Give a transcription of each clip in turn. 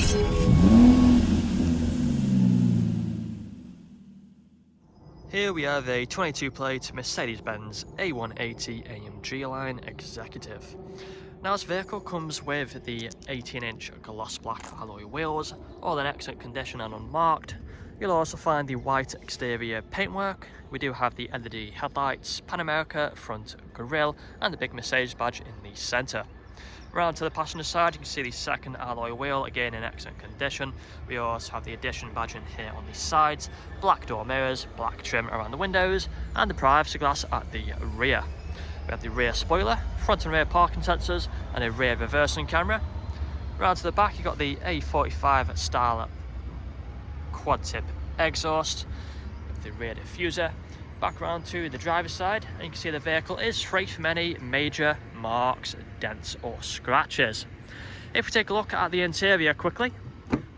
Here we have a 22 plate Mercedes-Benz A180 AMG line executive. Now this vehicle comes with the 18-inch gloss black alloy wheels, all in excellent condition and unmarked. You'll also find the white exterior paintwork. We do have the LED headlights, Pan America front grille and the big Mercedes badge in the centre. Round to the passenger side, you can see the second alloy wheel, again in excellent condition. We also have the Edition badge in here on the sides, black door mirrors, black trim around the windows, and the privacy glass at the rear. We have the rear spoiler, front and rear parking sensors, and a rear reversing camera. Round to the back, you've got the A45 style quad tip exhaust, with the rear diffuser. Back round to the driver's side, and you can see the vehicle is free from any major marks, dents or scratches. If we take a look at the interior quickly,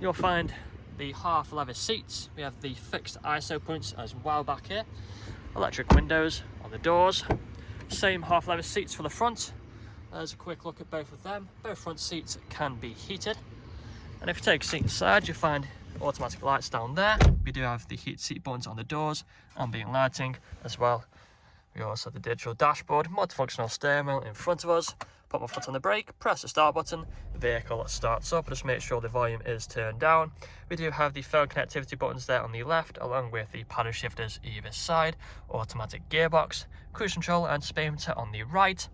you'll find the half leather seats. We have the fixed ISO points as well back here, electric windows on the doors, same half leather seats for the front. There's a quick look at both of them. Both front seats can be heated, and if you take a seat inside, you'll find automatic lights down there. We do have the heat seat buttons on the doors, ambient lighting as well. We also have the digital dashboard, multifunctional steering wheel in front of us. Put my foot on the brake, press the start button, the vehicle starts up. Just make sure the volume is turned down. We do have the phone connectivity buttons there on the left, along with the paddle shifters either side, automatic gearbox, cruise control and speedometer on the right.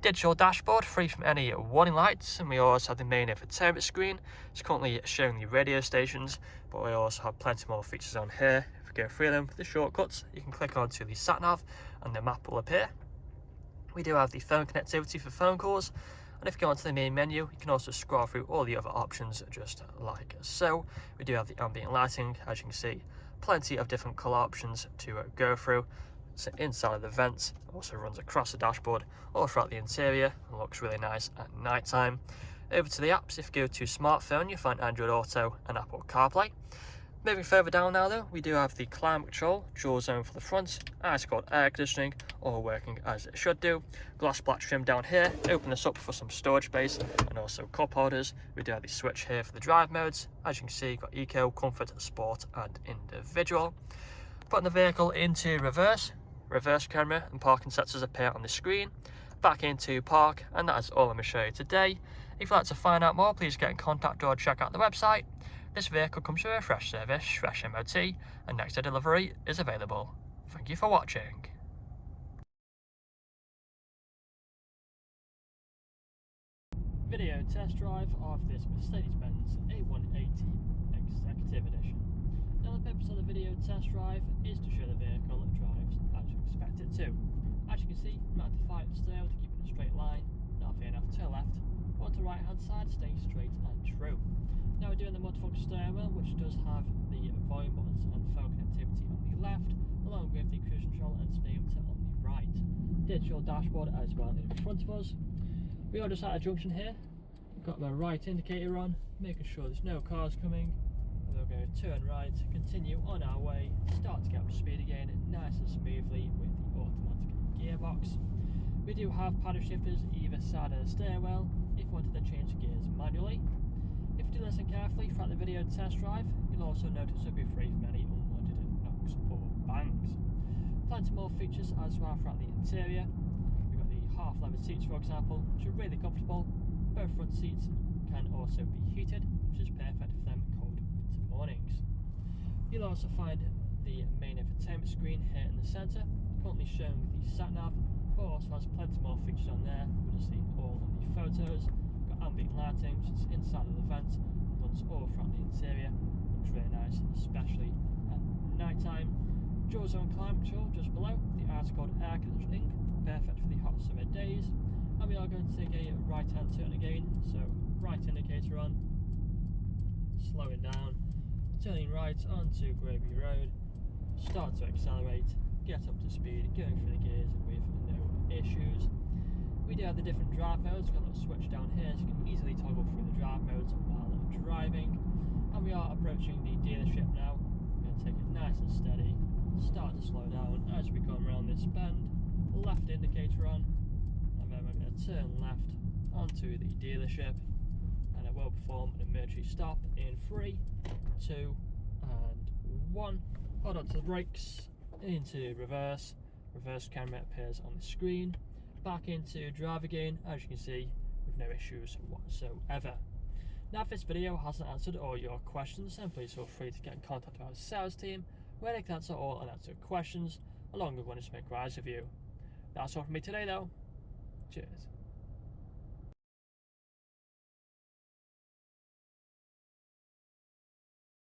Digital dashboard, free from any warning lights, and we also have the main infotainment screen. It's currently showing the radio stations, but we also have plenty more features on here. If we go through them with the shortcuts, you can click onto the sat nav and the map will appear. We do have the phone connectivity for phone calls, and if you go onto the main menu, you can also scroll through all the other options just like so. We do have the ambient lighting, as you can see, plenty of different colour options to go through. So inside of the vents, also runs across the dashboard all throughout the interior and looks really nice at night time. Over to the apps, if you go to smartphone, you'll find Android Auto and Apple CarPlay. Moving further down now though, we do have the climate control, dual zone for the front, ice cold air conditioning, all working as it should do. Gloss black trim down here, open this up for some storage space and also cup holders. We do have the switch here for the drive modes. As you can see, you've got Eco, Comfort, Sport and Individual. Putting the vehicle into reverse camera and parking sensors appear on the screen. Back into park, and that is all I'm going to show you today. If you'd like to find out more, please get in contact or check out the website. This vehicle comes with a fresh service, fresh MOT, and next day delivery is available. Thank you for watching. Video test drive of this Mercedes-Benz A180 Executive Edition. Now the purpose of the video test drive is to show the vehicle drives as you expect it to. As you can see, I'm at the 5 still to keep it in a straight line, not veering off to the left, or to the right hand side, staying straight and true. Now we're doing the multifunction steering wheel, which does have the volume buttons and phone connectivity on the left, along with the cruise control and speedometer on the right. Digital dashboard as well in front of us. We are just at a junction here. We've got my right indicator on, making sure there's no cars coming. And we're going to turn right, continue on our way, start to get up to speed again, nice and smoothly with the automatic gearbox. We do have paddle shifters either side of the steering wheel if you wanted to change the gears manually. If you do listen carefully throughout the video test drive, you'll also notice you'll be free from any unwanted knocks or bangs. Plenty more features as well throughout the interior. We've got the half leather seats, for example, which are really comfortable. Both front seats can also be heated, which is perfect for them cold winter mornings. You'll also find the main infotainment screen here in the centre, currently showing the sat nav, but also has plenty more features on there. We'll just see all on the photos. Got ambient lighting, which is inside of the vent, runs all throughout the interior, looks really nice, especially at night time. Dual zone climate control just below, the ice cold air conditioning, perfect for the hot summer days. And we are going to take a right hand turn again, so right indicator on, slowing down, turning right onto Gravy Road, start to accelerate, get up to speed, going through the gears with no issues. We do have the different drive modes. We've got a little switch down here so you can easily toggle through the drive modes while driving. And we are approaching the dealership now. We're going to take it nice and steady, start to slow down as we come around this bend, left indicator on, and then we're going to turn left onto the dealership, and it will perform an emergency literally stop in 3, 2 and 1. Hold on to the brakes, into reverse. Reverse camera appears on the screen. Back into drive again, as you can see, with no issues whatsoever. Now if this video hasn't answered all your questions, then please feel free to get in contact with our sales team, where they can answer all unanswered questions, along with wanting to make rides with you. That's all from me today though. Cheers.